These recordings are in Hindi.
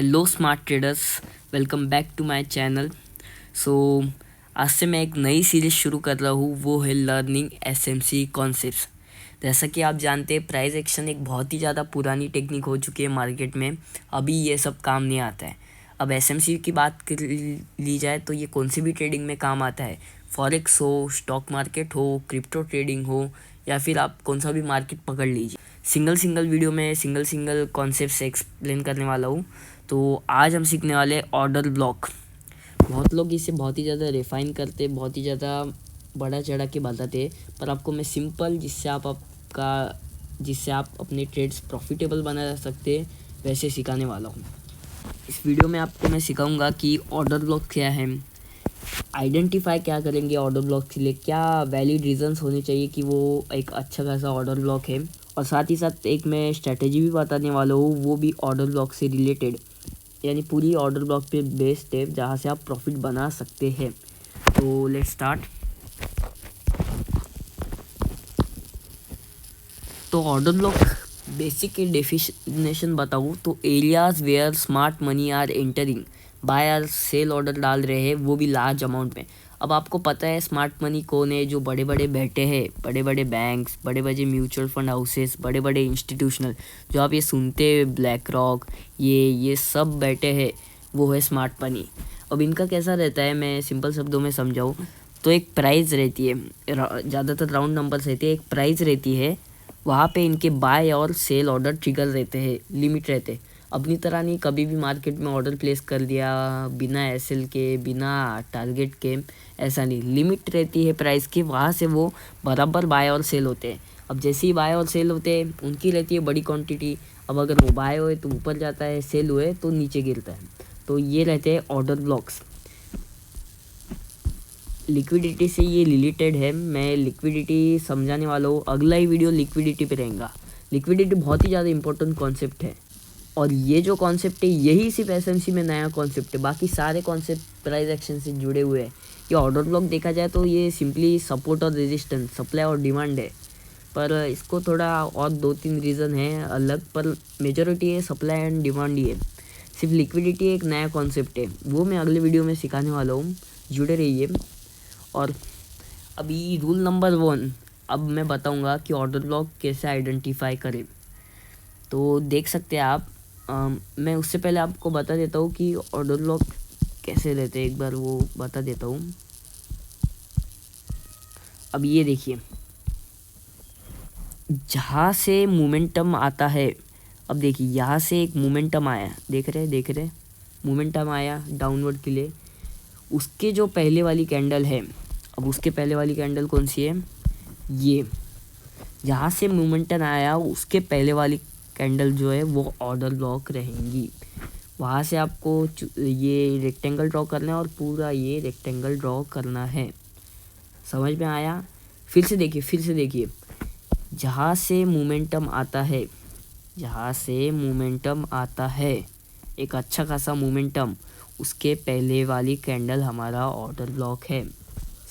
Hello smart traders, welcome back to my channel. So आज से मैं एक नई सीरीज़ शुरू कर रहा हूँ, वो है लर्निंग एसएमसी कॉन्सेप्ट्स। जैसा कि आप जानते हैं, प्राइस एक्शन एक बहुत ही ज़्यादा पुरानी टेक्निक हो चुकी है मार्केट में। अभी ये सब काम नहीं आता है। अब एसएमसी की बात कर ली जाए तो ये कौन सी भी ट्रेडिंग में काम आता है। फॉरेक्स हो, स्टॉक मार्केट हो, क्रिप्टो ट्रेडिंग हो, या फिर आप कौन सा भी मार्केट पकड़ लीजिए। सिंगल वीडियो में सिंगल कॉन्सेप्ट से एक्सप्लेन करने वाला हूँ। तो आज हम सीखने वाले ऑर्डर ब्लॉक। बहुत लोग इसे बहुत ही ज़्यादा रिफाइन करते, बहुत ही ज़्यादा बड़ा चढ़ा के बताते, पर आपको मैं सिंपल जिससे आप अपने ट्रेड्स प्रॉफिटेबल बना सकते वैसे सिखाने वाला हूँ। इस वीडियो में आपको मैं सिखाऊंगा कि ऑर्डर ब्लॉक क्या है, आइडेंटिफाई क्या करेंगे ऑर्डर ब्लॉक के लिए, क्या वैलिड रीजंस होने चाहिए कि वो एक अच्छा खासा ऑर्डर ब्लॉक है, और साथ ही साथ एक मैं स्ट्रैटेजी भी बताने वाला हूँ, वो भी ऑर्डर ब्लॉक से रिलेटेड, यानी पूरी ऑर्डर ब्लॉक पे बेस्ड है जहाँ से आप प्रॉफिट बना सकते हैं। तो लेट्स स्टार्ट। तो ऑर्डर ब्लॉक बेसिक डेफिनेशन बताऊँ तो areas where smart money are entering, buy or sell order डाल रहे हैं, वो भी लार्ज अमाउंट में। अब आपको पता है स्मार्ट मनी कौन है, जो बड़े बड़े बैठे हैं, बड़े बड़े बैंक्स, बड़े बड़े म्यूचुअल फंड हाउसेस, बड़े बड़े इंस्टीट्यूशनल, जो आप ये सुनते हैं ब्लैक रॉक, ये सब बैठे हैं, वो है स्मार्ट मनी। अब इनका कैसा रहता है, मैं सिंपल शब्दों में समझाऊँ तो एक प्राइस रहती है, ज़्यादातर राउंड नंबर्स रहती है, एक प्राइस रहती है, वहाँ पे इनके बाय और सेल ऑर्डर ट्रिगर रहते हैं, लिमिट रहते हैं। अपनी तरह नहीं कभी भी मार्केट में ऑर्डर प्लेस कर दिया बिना एसएल के, बिना टारगेट के, ऐसा नहीं। लिमिट रहती है प्राइस की, वहाँ से वो बराबर बाय और सेल होते हैं। अब जैसे ही बाय और सेल होते हैं, उनकी रहती है बड़ी क्वांटिटी। अब अगर वो बाय हुए तो ऊपर जाता है, सेल हुए तो नीचे गिरता है। तो ये रहते हैं ऑर्डर ब्लॉक्स। लिक्विडिटी से ये रिलेटेड है, मैं लिक्विडिटी समझाने वाला हूँ, अगला ही वीडियो लिक्विडिटी पे रहेगा। लिक्विडिटी बहुत ही ज़्यादा इंपॉर्टेंट कॉन्सेप्ट है, और ये जो कॉन्सेप्ट है यही सिर्फ एसएमसी में नया कॉन्सेप्ट है, बाकी सारे कॉन्सेप्ट प्राइस एक्शन से जुड़े हुए हैं। ये ऑर्डर ब्लॉक देखा जाए तो ये सिंपली सपोर्ट और रेजिस्टेंस, सप्लाई और डिमांड है, पर इसको थोड़ा और 2-3 रीज़न है अलग, पर मेजॉरिटी है सप्लाई एंड डिमांड ही है। सिर्फ लिक्विडिटी एक नया कॉन्सेप्ट है, वो मैं अगले वीडियो में सिखाने वाला हूँ, जुड़े रहिए। और अभी रूल नंबर 1 अब मैं बताऊंगा कि ऑर्डर ब्लॉक कैसे आइडेंटिफाई करें। तो देख सकते हैं आप, मैं उससे पहले आपको बता देता हूँ कि ऑर्डर ब्लॉक कैसे रहते हैं, एक बार वो बता देता हूँ। अब ये देखिए, जहाँ से मोमेंटम आता है, अब देखिए यहाँ से एक मोमेंटम आया, देख रहे मोमेंटम आया डाउनवर्ड के लिए, उसके जो पहले वाली कैंडल है, अब उसके पहले वाली कैंडल कौन सी है, ये जहाँ से मोमेंटम आया उसके पहले वाली कैंडल जो है वो ऑर्डर ब्लॉक रहेंगी। वहाँ से आपको ये रेक्टेंगल ड्रॉ करना है और पूरा ये रेक्टेंगल ड्रॉ करना है। समझ में आया? फिर से देखिए, जहाँ से मोमेंटम आता है, एक अच्छा खासा मोमेंटम, उसके पहले वाली कैंडल हमारा ऑर्डर ब्लॉक है।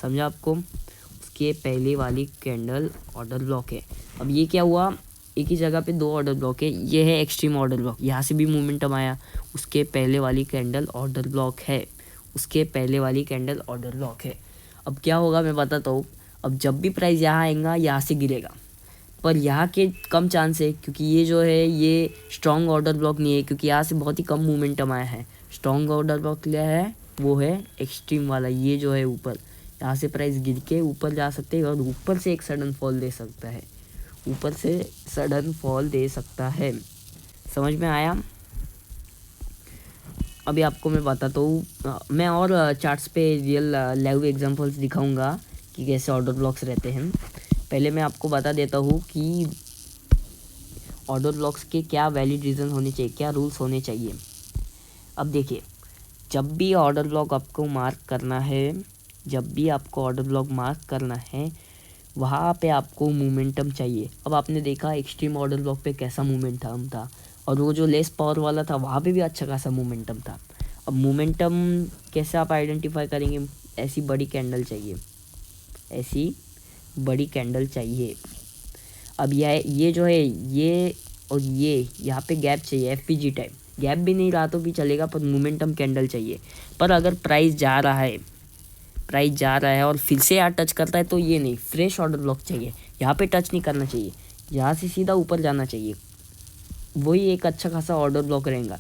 समझा आपको? उसके पहले वाली कैंडल ऑर्डर ब्लॉक है। अब ये क्या हुआ, एक ही जगह पे 2 ऑर्डर ब्लॉक है, ये है एक्सट्रीम ऑर्डर ब्लॉक, यहाँ से भी मोमेंटम आया, उसके पहले वाली कैंडल ऑर्डर ब्लॉक है, उसके पहले वाली कैंडल ऑर्डर ब्लॉक है। अब क्या होगा मैं बताता हूँ। अब जब भी प्राइस यहाँ आएगा यहाँ से गिरेगा, पर यहाँ के कम चांस है, क्योंकि ये जो है ये स्ट्रॉन्ग ऑर्डर ब्लॉक नहीं है, क्योंकि यहाँ से बहुत ही कम मोमेंटम आया है। स्ट्रॉन्ग ऑर्डर ब्लॉक क्या है, वो है एक्सट्रीम वाला, ये जो है ऊपर, यहाँ से प्राइस गिर के ऊपर जा सकते हैं और ऊपर से एक सडन फॉल दे सकता है, समझ में आया? अभी आपको मैं बताता हूँ, मैं और चार्ट्स पे रियल लाइव एग्जांपल्स दिखाऊंगा कि कैसे ऑर्डर ब्लॉक्स रहते हैं। पहले मैं आपको बता देता हूँ कि ऑर्डर ब्लॉक्स के क्या वैलिड रीज़न होने चाहिए, क्या रूल्स होने चाहिए। अब देखिए, जब भी ऑर्डर ब्लॉक आपको मार्क करना है, वहाँ पे आपको मोमेंटम चाहिए। अब आपने देखा एक्सट्रीम ऑर्डर ब्लॉक पे कैसा मोमेंटम था, और वो जो लेस पावर वाला था वहाँ पे भी अच्छा खासा मोमेंटम था। अब मोमेंटम कैसे आप आइडेंटिफाई करेंगे, ऐसी बड़ी कैंडल चाहिए। अब ये जो है ये और ये यहाँ पे गैप चाहिए, एफपीजी टाइप, गैप भी नहीं रहा तो भी चलेगा, पर मोमेंटम कैंडल चाहिए। पर अगर प्राइस जा रहा है और फिर से यहाँ टच करता है तो ये नहीं, फ्रेश ऑर्डर ब्लॉक चाहिए। यहाँ पे टच नहीं करना चाहिए, यहाँ से सीधा ऊपर जाना चाहिए, वही एक अच्छा खासा ऑर्डर ब्लॉक रहेगा।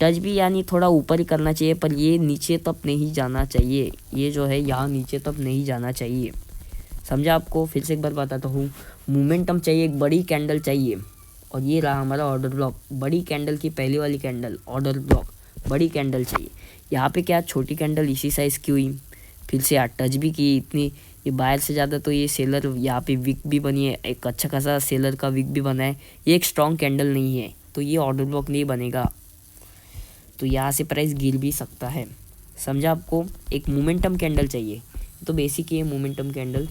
टच भी यानी थोड़ा ऊपर ही करना चाहिए, पर ये नीचे तक नहीं जाना चाहिए। ये जो है यहाँ नीचे तक नहीं जाना चाहिए, समझा आपको? फिर से एक बार बताता हूँ, मोमेंटम चाहिए, एक बड़ी कैंडल चाहिए। और ये रहा हमारा ऑर्डर ब्लॉक, बड़ी कैंडल की पहली वाली कैंडल, ऑर्डर ब्लॉक, बड़ी कैंडल चाहिए। यहाँ पे क्या छोटी कैंडल इसी साइज़ की हुई, फिर से यहाँ टच भी की इतनी, ये बाहर से ज़्यादा तो ये सेलर यहाँ पे विक भी बनी है, एक अच्छा खासा सेलर का विक भी बना है। ये एक स्ट्रॉन्ग कैंडल नहीं है तो ये ऑर्डर ब्लॉक नहीं बनेगा, तो यहाँ से प्राइस गिर भी सकता है, समझा आपको? एक मोमेंटम कैंडल चाहिए, तो बेसिक ये मोमेंटम कैंडल।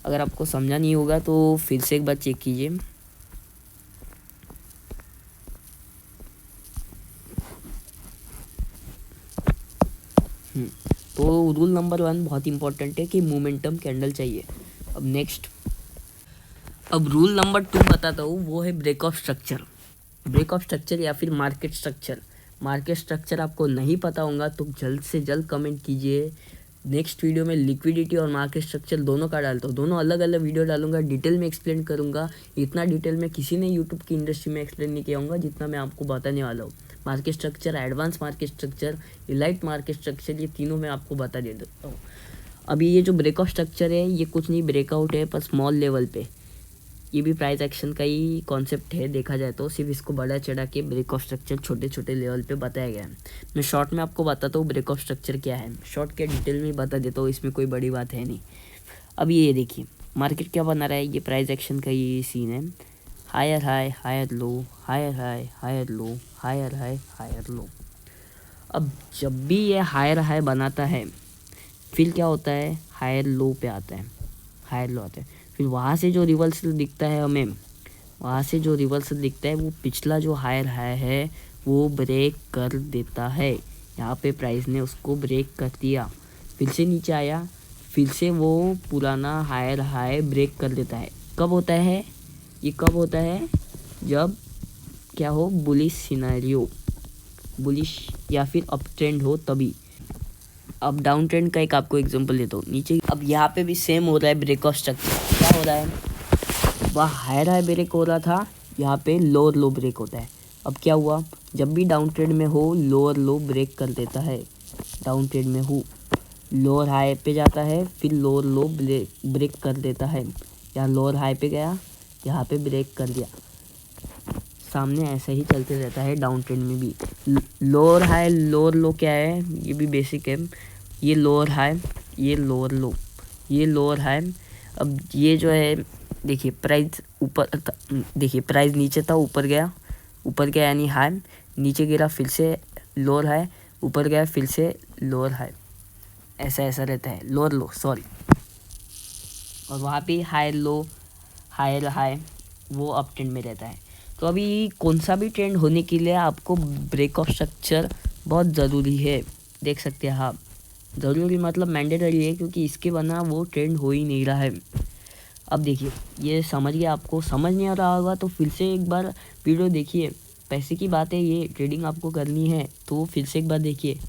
अगर आपको समझा नहीं होगा तो फिर से एक बार चेक कीजिए। तो रूल नंबर 1 बहुत इंपॉर्टेंट है कि मोमेंटम कैंडल चाहिए। अब रूल नंबर 2 बताता हूँ, वो है ब्रेक ऑफ स्ट्रक्चर या फिर मार्केट स्ट्रक्चर आपको नहीं पता होगा तो जल्द से जल्द कमेंट कीजिए। नेक्स्ट वीडियो में लिक्विडिटी और मार्केट स्ट्रक्चर दोनों का डालता हूँ, दोनों अलग अलग वीडियो डालूंगा, डिटेल में एक्सप्लेन करूँगा। इतना डिटेल में किसी ने यूट्यूब की इंडस्ट्री में एक्सप्लेन नहीं किया होगा जितना मैं आपको बताने वाला हूँ। Market structure, advance market structure, elite market structure, ये तीनों मैं आपको बता देता हूँ। अभी ये जो ब्रेक ऑफ स्ट्रक्चर है ये कुछ नहीं ब्रेकआउट है, पर स्मॉल लेवल पे। ये भी प्राइस एक्शन का ही कॉन्सेप्ट है, देखा जाए तो सिर्फ इसको बड़ा चढ़ा के ब्रेक ऑफ स्ट्रक्चर छोटे छोटे लेवल पे बताया गया है। मैं शॉर्ट में आपको बताता हूँ ब्रेक ऑफ स्ट्रक्चर क्या है, शॉर्ट के डिटेल में बता देता हूँ, इसमें कोई बड़ी बात है नहीं। अब ये देखिए मार्केट क्या बना रहा है, ये प्राइस एक्शन का ये सीन है, higher high, higher low, higher high, higher low, higher high, higher low. अब जब भी ये हायर हाई बनाता है फिर क्या होता है, हायर लो पे आता है, हायर लो आता है, फिर वहाँ से जो रिवर्सल दिखता है हमें, वो पिछला जो हायर हाई है वो ब्रेक कर देता है। यहाँ पे प्राइस ने उसको ब्रेक कर दिया, फिर से नीचे आया, फिर से वो पुराना हायर हाई ब्रेक कर देता है। कब होता है ये, जब क्या हो, बुलिश सिनेरियो, बुलिश या फिर अप ट्रेंड हो तभी। अब डाउन ट्रेंड का एक आपको एग्जांपल देता हूँ नीचे। अब यहाँ पे भी सेम हो रहा है ब्रेक ऑफ स्ट्रक्चर। क्या हो रहा है, वह हायर हाई ब्रेक हो रहा था, यहाँ पे लोअर लो ब्रेक होता है। अब क्या हुआ, जब भी डाउन ट्रेंड में हो लोअर लो ब्रेक कर देता है, डाउन ट्रेंड में हो लोअर हाई पे जाता है, फिर लोअर लो ब्रेक कर देता है। यहाँ लोअर हाई पे गया, यहाँ पे ब्रेक कर दिया, सामने ऐसे ही चलते रहता है। डाउन ट्रेंड में भी लोअर हाई लोअर लो क्या है, ये भी बेसिक है, ये लोअर हाई, ये लोअर लो, ये लोअर हाई। अब ये जो है देखिए प्राइस ऊपर था, देखिए प्राइस नीचे था, ऊपर गया यानी हाई, नीचे गिरा फिर से लोअर हाई, ऊपर गया फिर से लोअर हाई, ऐसा रहता है, लोअर लो सॉरी। और वहाँ पे हाई लो, हायर हाई, वो अप ट्रेंड में रहता है। तो अभी कौन सा भी ट्रेंड होने के लिए आपको ब्रेक ऑफ स्ट्रक्चर बहुत ज़रूरी है, देख सकते हैं आप, ज़रूरी मतलब मैंडेटरी है, क्योंकि इसके बिना वो ट्रेंड हो ही नहीं रहा है। अब देखिए ये समझ गया, आपको समझ नहीं आ रहा होगा तो फिर से एक बार वीडियो देखिए, पैसे की बात है, ये ट्रेडिंग आपको करनी है तो फिर से एक बार देखिए।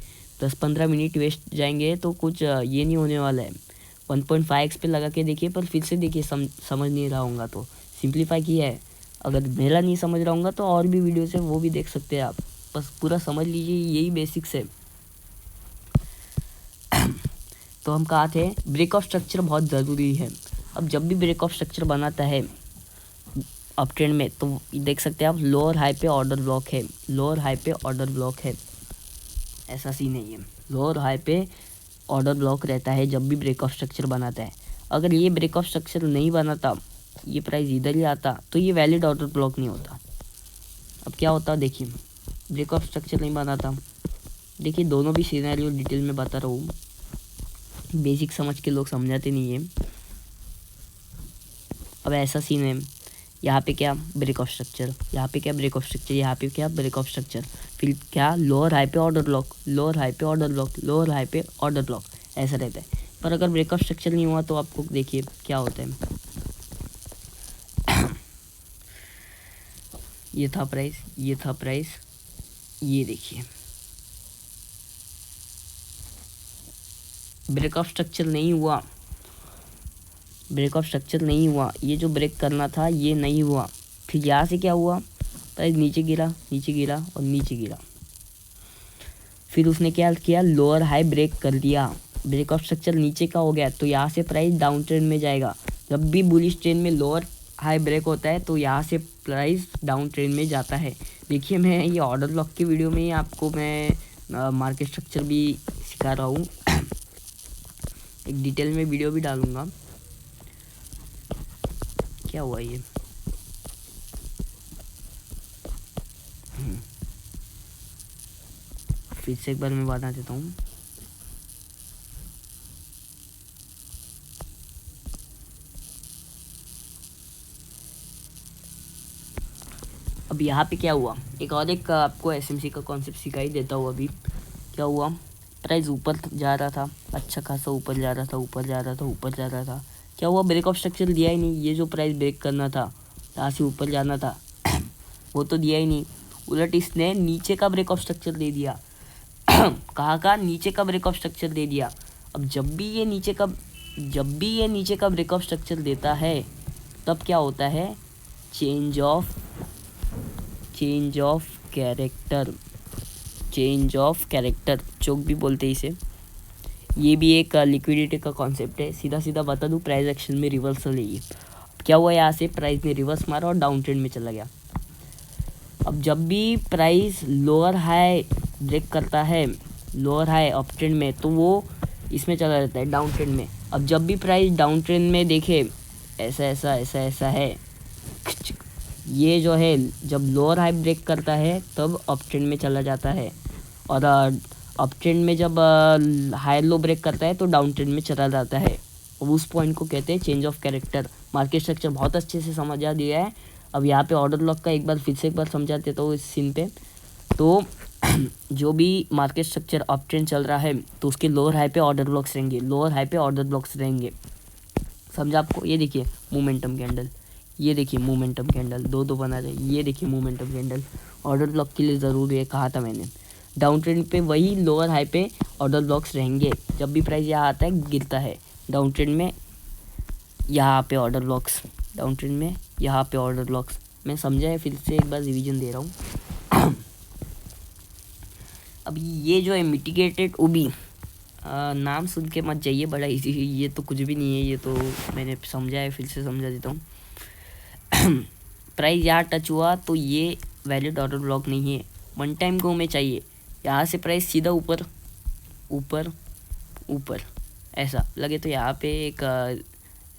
10-15 मिनट वेस्ट जाएंगे तो कुछ ये नहीं होने वाला है। 1.5x पे लगा के देखिए, पर फिर से देखिए, समझ नहीं रहा होगा तो सिंप्लीफाई किया है। अगर मेरा नहीं समझ रहा होगा तो और भी वीडियोस है वो भी देख सकते हैं आप, बस पूरा समझ लीजिए, यही बेसिक्स है। तो हम कहा थे ब्रेक ऑफ स्ट्रक्चर बहुत ज़रूरी है। अब जब भी ब्रेक ऑफ स्ट्रक्चर बनाता है अप ट्रेंड में तो देख सकते हैं आप, लोअर हाई पे ऑर्डर ब्लॉक है, लोअर हाई पे ऑर्डर ब्लॉक है, ऐसा सीन नहीं है, लोअर हाई पे ऑर्डर ब्लॉक रहता है जब भी ब्रेक ऑफ स्ट्रक्चर बनाता है। अगर ये ब्रेक ऑफ स्ट्रक्चर नहीं बनाता, ये प्राइस इधर ही आता तो ये वैलिड ऑर्डर ब्लॉक नहीं होता। अब क्या होता देखिए, ब्रेक ऑफ स्ट्रक्चर नहीं बनाता, देखिए दोनों भी सिनेरियो डिटेल में बता रहा हूँ, बेसिक समझ के लोग समझाते नहीं है। अब ऐसा सीन है, यहाँ पे क्या ब्रेक ऑफ स्ट्रक्चर, यहाँ पे क्या ब्रेक ऑफ स्ट्रक्चर, यहाँ पे क्या ब्रेक ऑफ स्ट्रक्चर, फिर क्या लोअर हाई पे ऑर्डर ब्लॉक, लोअर हाई पे ऑर्डर ब्लॉक, लोअर हाई पे ऑर्डर ब्लॉक, ऐसा रहता है। पर अगर ब्रेक ऑफ स्ट्रक्चर नहीं हुआ तो आपको देखिए क्या होता है, ये था प्राइस, ये था प्राइस, ये देखिए ब्रेक ऑफ स्ट्रक्चर नहीं हुआ, ब्रेक ऑफ स्ट्रक्चर नहीं हुआ, ये जो ब्रेक करना था ये नहीं हुआ। फिर यहाँ से क्या हुआ, प्राइस नीचे गिरा, नीचे गिरा और नीचे गिरा। फिर उसने क्या किया, लोअर हाई ब्रेक कर दिया, ब्रेक ऑफ स्ट्रक्चर नीचे का हो गया, तो यहाँ से प्राइस डाउन ट्रेंड में जाएगा। जब भी बुलिश ट्रेंड में लोअर हाई ब्रेक होता है तो यहाँ से प्राइस डाउन ट्रेंड में जाता है। देखिए मैं ये ऑर्डर ब्लॉक की वीडियो में आपको मैं मार्केट स्ट्रक्चर भी सिखा रहा हूँ एक डिटेल में वीडियो भी डालूंगा। क्या हुआ ये, फिर से एक बार मैं बता देता हूँ। अब यहाँ पे क्या हुआ, एक आपको एसएमसी का कॉन्सेप्ट सिखाई देता हूँ। अभी क्या हुआ, प्राइस ऊपर जा रहा था, अच्छा खासा ऊपर जा रहा था, ऊपर जा रहा था, ऊपर जा रहा था। क्या हुआ, ब्रेक ऑफ स्ट्रक्चर दिया ही नहीं। ये जो प्राइस ब्रेक करना था, यहाँ से ऊपर जाना था वो तो दिया ही नहीं, उलट इसने नीचे का ब्रेक ऑफ स्ट्रक्चर दे दिया कहाँ का, नीचे का ब्रेक ऑफ स्ट्रक्चर दे दिया। अब जब भी ये नीचे का ब्रेक ऑफ स्ट्रक्चर देता है तब क्या होता है, चेंज ऑफ कैरेक्टर चोक भी बोलते हैं इसे। ये भी एक लिक्विडिटी का कॉन्सेप्ट है। सीधा सीधा बता दूँ, प्राइस एक्शन में रिवर्सल है ये। क्या हुआ, यहाँ से प्राइस ने रिवर्स मारा और डाउन ट्रेंड में चला गया। अब जब भी प्राइस लोअर हाई ब्रेक करता है, लोअर हाई अप ट्रेंड में, तो वो इसमें चला जाता है डाउन ट्रेंड में। अब जब भी प्राइस डाउन ट्रेंड में देखे ऐसा ऐसा ऐसा ऐसा है, ये जो है जब लोअर हाई ब्रेक करता है तब अप ट्रेंड में चला जाता है, और अप ट्रेंड में जब हाई लो ब्रेक करता है तो डाउन ट्रेंड में चला जाता है। और उस पॉइंट को कहते हैं change of character. Market structure बहुत अच्छे से समझा दिया है। अब यहाँ पे ऑर्डर ब्लॉक का फिर से एक बार समझा देता हूँ इस सीन पे। तो जो भी मार्केट स्ट्रक्चर अप ट्रेंड चल रहा है तो उसके लोअर हाई पे ऑर्डर ब्लॉक्स रहेंगे, लोअर हाई पे ऑर्डर ब्लॉक्स रहेंगे। समझा आपको। ये देखिए मोमेंटम कैंडल, ये देखिए मोमेंटम कैंडल, दो बना रहे, ये देखिए मोमेंटम कैंडल ऑर्डर ब्लॉक के लिए ज़रूरी है, कहा था मैंने। डाउन ट्रेंड पे वही लोअर हाई पे ऑर्डर ब्लॉक्स रहेंगे। जब भी प्राइस यहाँ आता है गिरता है, डाउन ट्रेंड में यहाँ पे ऑर्डर ब्लॉक्स, डाउन ट्रेंड में यहाँ पे ऑर्डर ब्लॉक्स। मैं समझा है, फिर से एक बार रिवीजन दे रहा हूँ। अब ये जो है मिटिगेटेड ओबी, नाम सुन के मत जाइए, बड़ा इजी, ये तो कुछ भी नहीं है, ये तो मैंने समझा है, फिर से समझा देता हूँ। प्राइस यहाँ टच हुआ तो ये वैलिड ऑर्डर ब्लॉक नहीं है, वन टाइम गो में चाहिए। यहाँ से प्राइस सीधा ऊपर ऊपर ऊपर ऐसा लगे तो यहाँ पे एक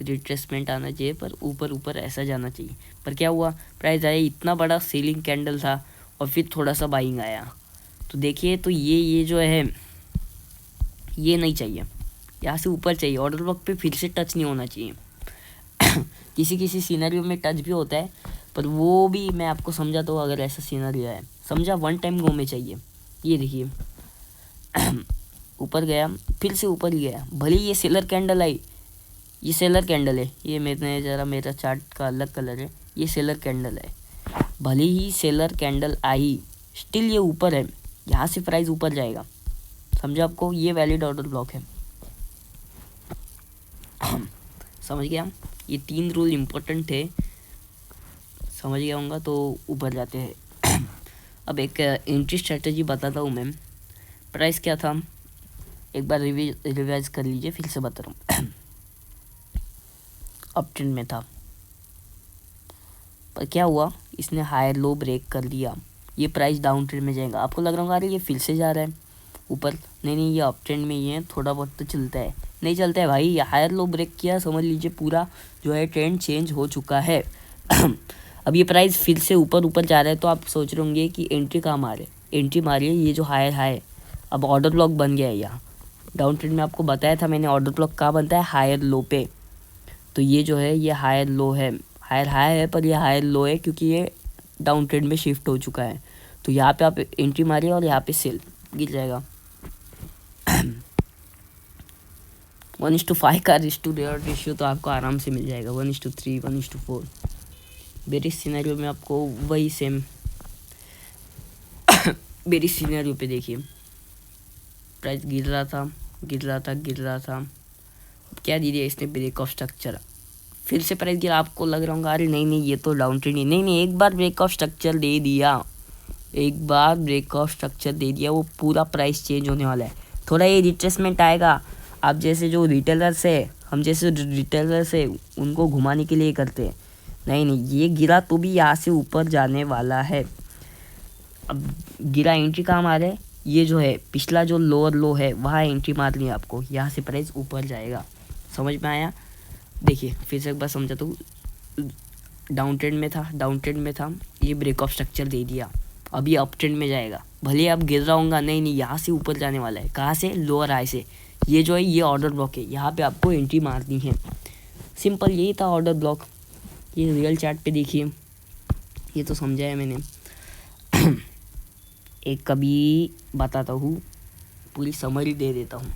रिट्रेसमेंट आना चाहिए, पर ऊपर ऊपर ऐसा जाना चाहिए। पर क्या हुआ, प्राइस आया, इतना बड़ा सेलिंग कैंडल था और फिर थोड़ा सा बाइंग आया। तो देखिए, तो ये जो है ये नहीं चाहिए, यहाँ से ऊपर चाहिए, ऑर्डर ब्लॉक पे फिर से टच नहीं होना चाहिए। किसी किसी सीनरियो में टच भी होता है, पर वो भी मैं आपको समझा तो अगर ऐसा सीनरियो है, समझा, वन टाइम गो में चाहिए। ये देखिए ऊपर गया, फिर से ऊपर ही गया, भले ये सेलर कैंडल आई, ये सेलर कैंडल है, ये मेरा चार्ट का अलग कलर है, ये सेलर कैंडल है, भले ही सेलर कैंडल आई स्टिल ये ऊपर है, यहाँ से प्राइस ऊपर जाएगा। समझा आपको, ये वैलिड ऑर्डर ब्लॉक है। समझ गया, ये 3 रूल इम्पोर्टेंट थे, समझ गया होगा तो ऊपर जाते हैं। अब एक एंट्री स्ट्रेटजी बताता हूँ मैं। प्राइस क्या था, एक बार रिवाइज कर लीजिए, फिर से बता रहा हूँ। अप ट्रेंड में था, पर क्या हुआ, इसने हायर लो ब्रेक कर दिया, ये प्राइस डाउन ट्रेंड में जाएगा। आपको लग रहा होगा अरे ये फिर से जा रहा है ऊपर, नहीं, ये अप ट्रेंड में ही है, थोड़ा बहुत तो चलता है, नहीं चलता है भाई, हायर लो ब्रेक किया, समझ लीजिए पूरा जो है ट्रेंड चेंज हो चुका है। अब ये प्राइस फिर से ऊपर जा रहा है, तो आप सोच रहे होंगे कि एंट्री कहाँ मारे, एंट्री मारिए ये जो हायर हाई, अब ऑर्डर ब्लॉक बन गया है यहाँ। डाउन ट्रेंड में आपको बताया था मैंने, ऑर्डर ब्लॉक कहाँ बनता है, हायर लो पे। तो ये जो है ये हायर लो है, हायर हाई है, पर ये हायर लो है क्योंकि ये डाउन ट्रेंड में शिफ्ट हो चुका है। तो यहाँ पे आप एंट्री मारिए और यहाँ पे सेल गिर जाएगा। 1:5 का रिस्क टू रेशियो तो आपको आराम से मिल जाएगा, 1:3, 1:4। बेरिश सिनेरियो में आपको वही सेम बेरिश सिनेरियो पे देखिए प्राइस गिर रहा था, गिर रहा था, गिर रहा था, क्या दे दिया इसने, ब्रेक ऑफ स्ट्रक्चर, फिर से प्राइस गिरा। आपको लग रहा होगा अरे नहीं नहीं ये तो डाउन ट्रेंड, नहीं नहीं, एक बार ब्रेक ऑफ स्ट्रक्चर दे दिया, एक बार ब्रेक ऑफ स्ट्रक्चर दे दिया, वो पूरा प्राइस चेंज होने वाला है। थोड़ा ये रिट्रेसमेंट आएगा, आप जैसे जो रिटेलर्स है, हम जैसे रिटेलर्स है उनको घुमाने के लिए करते हैं। नहीं नहीं, ये गिरा तो भी यहाँ से ऊपर जाने वाला है। अब गिरा, एंट्री कहाँ मारे, ये जो है पिछला जो लोअर लो है वहाँ एंट्री मारनी है आपको, यहाँ से प्राइस ऊपर जाएगा। समझ में आया? देखिए फिर से एक बार समझा तो, डाउन ट्रेंड में था, डाउन ट्रेंड में था, ये ब्रेक ऑफ स्ट्रक्चर दे दिया, अभी अप ट्रेंड में जाएगा, भले आप गिर रहा होगा, नहीं नहीं यहाँ से ऊपर जाने वाला है। कहाँ से? लोअर हाई से। ये जो है ये ऑर्डर ब्लॉक है, यहाँ पे आपको एंट्री मारनी है। सिंपल यही था ऑर्डर ब्लॉक। ये रियल चार्ट पे देखिए, ये तो समझा है मैंने। एक कभी बताता हूँ, पूरी समरी दे देता हूँ।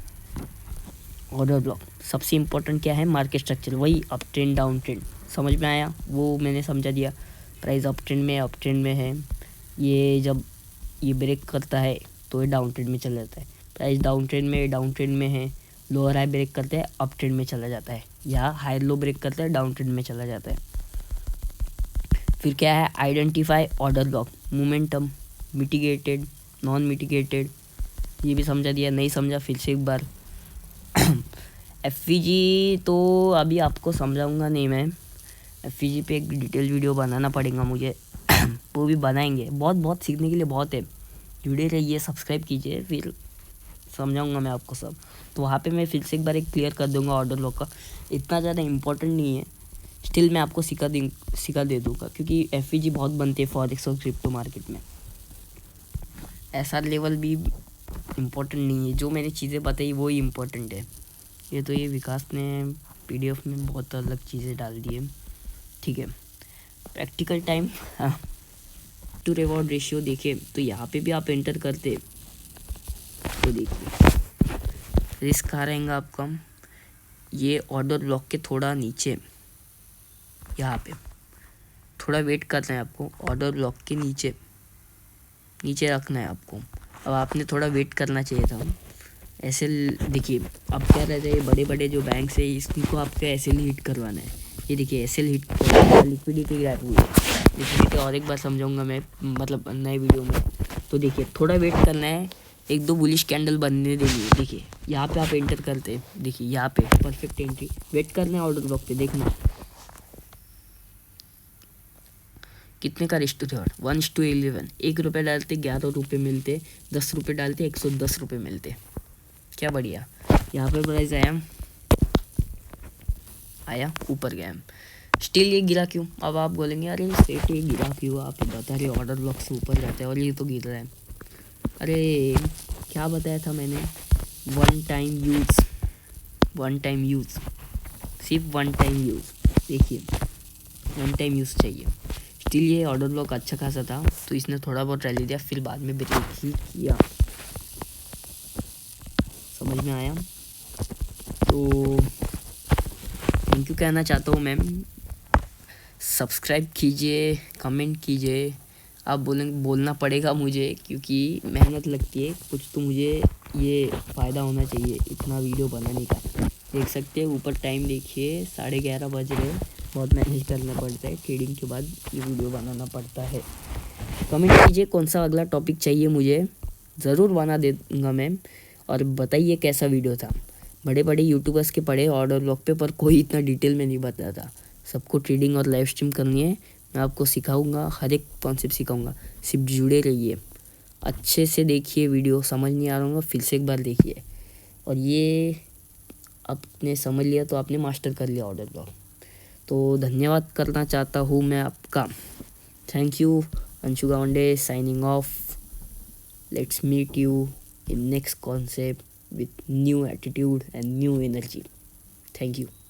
ऑर्डर ब्लॉक सबसे इम्पोर्टेंट क्या है? मार्केट स्ट्रक्चर, वही अप ट्रेंड डाउन ट्रेंड। समझ में आया? वो मैंने समझा दिया। प्राइस अप ट्रेंड में है, ये जब ये ब्रेक करता है तो ये डाउन ट्रेंड में चला जाता है। प्राइस डाउन ट्रेंड में है, लोअर हाई ब्रेक करते हैं अप ट्रेंड में चला जाता है, या हाई लो ब्रेक करता है डाउन ट्रेंड में चला जाता है। फिर क्या है? Identify order block, momentum, mitigated, non mitigated, ये भी समझा दिया। नहीं समझा फिर से एक बार। एफवीजी तो अभी आपको समझाऊंगा नहीं मैं, एफवीजी पे एक डिटेल वीडियो बनाना पड़ेगा मुझे। वो भी बनाएंगे, बहुत बहुत सीखने के लिए बहुत है। जुड़े रहिए, सब्सक्राइब कीजिए, फिर समझाऊंगा मैं आपको सब। तो वहाँ पे मैं फिर से एक बार एक क्लियर कर दूंगा ऑर्डर ब्लॉक का। इतना ज़्यादा इम्पोर्टेंट नहीं है, स्टिल मैं आपको सिखा दे दूँगा, क्योंकि एफवीजी बहुत बनते हैं फॉरेक्स और क्रिप्टो मार्केट में। ऐसा लेवल भी इम्पोर्टेंट नहीं है, जो मैंने चीज़ें बताई वही इम्पोर्टेंट है। ये तो ये विकास ने पीडीएफ में बहुत अलग चीज़ें डाल दी है, ठीक है। प्रैक्टिकल टाइम, हाँ, टू रिवॉर्ड रेशियो देखिए तो यहाँ पे भी आप एंटर करते तो देखिए रिस्क कहाँ रहेगा आपका, ये ऑर्डर ब्लॉक के थोड़ा नीचे, यहाँ पे थोड़ा वेट करना है आपको, ऑर्डर ब्लॉक के नीचे नीचे रखना है आपको। अब आपने थोड़ा वेट करना चाहिए था। ऐसे देखिए अब क्या रहता है, बड़े बड़े जो बैंक्स है इसको आपको ऐसे ही हिट करवाना है। ये देखिए ऐसे हिट करवाना, लिक्विडिटी गायब हुई है। लिक्विडिटी और एक बार समझाऊंगा मैं, मतलब नए वीडियो में। तो देखिए थोड़ा वेट करना है, एक दो बुलिश कैंडल बनने देंगे। देखिए यहाँ पे आप एंटर करते हैं, देखिए यहाँ पे परफेक्ट एंट्री, वेट करना है ऑर्डर ब्लॉक पे। देखना कितने का रेशियो थे, 1:11। 1 रुपये डालते 11 रुपये मिलते, 10 रुपये डालते 110 रुपये मिलते। क्या बढ़िया। यहाँ पे प्राइस आया ऊपर गया, स्टिल ये गिरा क्यों? अब आप बोलेंगे अरे स्टेट ये गिरा क्यों, आप बता रहे ऑर्डर ब्लॉक से ऊपर जाते हैं और ये तो गिर रहा है। अरे क्या बताया था मैंने, वन टाइम यूज़, सिर्फ वन टाइम यूज़। देखिए वन टाइम यूज़ चाहिए। स्टिल ये ऑर्डर ब्लॉक अच्छा खासा था, तो इसने थोड़ा बहुत रैली दिया, फिर बाद में ब्रेक ही किया। समझ में आया? तो थैंक यू कहना चाहता हूँ मैम। सब्सक्राइब कीजिए, कमेंट कीजिए। आप बोलना पड़ेगा मुझे, क्योंकि मेहनत लगती है कुछ, तो मुझे ये फ़ायदा होना चाहिए इतना वीडियो बनाने का। देख सकते हैं ऊपर टाइम देखिए, 11:30 बज रहे हैं। बहुत मैनेज करना पड़ता है, ट्रेडिंग के बाद ये वीडियो बनाना पड़ता है। कमेंट कीजिए कौन सा अगला टॉपिक चाहिए मुझे, ज़रूर बना दूँगा मैम। और बताइए कैसा वीडियो था। बड़े बड़े यूट्यूबर्स के पढ़े ऑर्डर ब्लॉक पे, पर कोई इतना डिटेल में नहीं बताता। सबको ट्रेडिंग और लाइव स्ट्रीम करनी है, मैं आपको सिखाऊंगा, हर एक कॉन्सेप्ट सिखाऊंगा। सिर्फ जुड़े रहिए, अच्छे से देखिए वीडियो। समझ नहीं आ रहा होगा फिर से एक बार देखिए, और ये आपने समझ लिया तो आपने मास्टर कर लिया ऑर्डर ब्लॉक। तो धन्यवाद करना चाहता हूँ मैं आपका। Thank you. Anshu Gawande signing off. Let's meet you in next concept with new attitude and new energy. Thank you.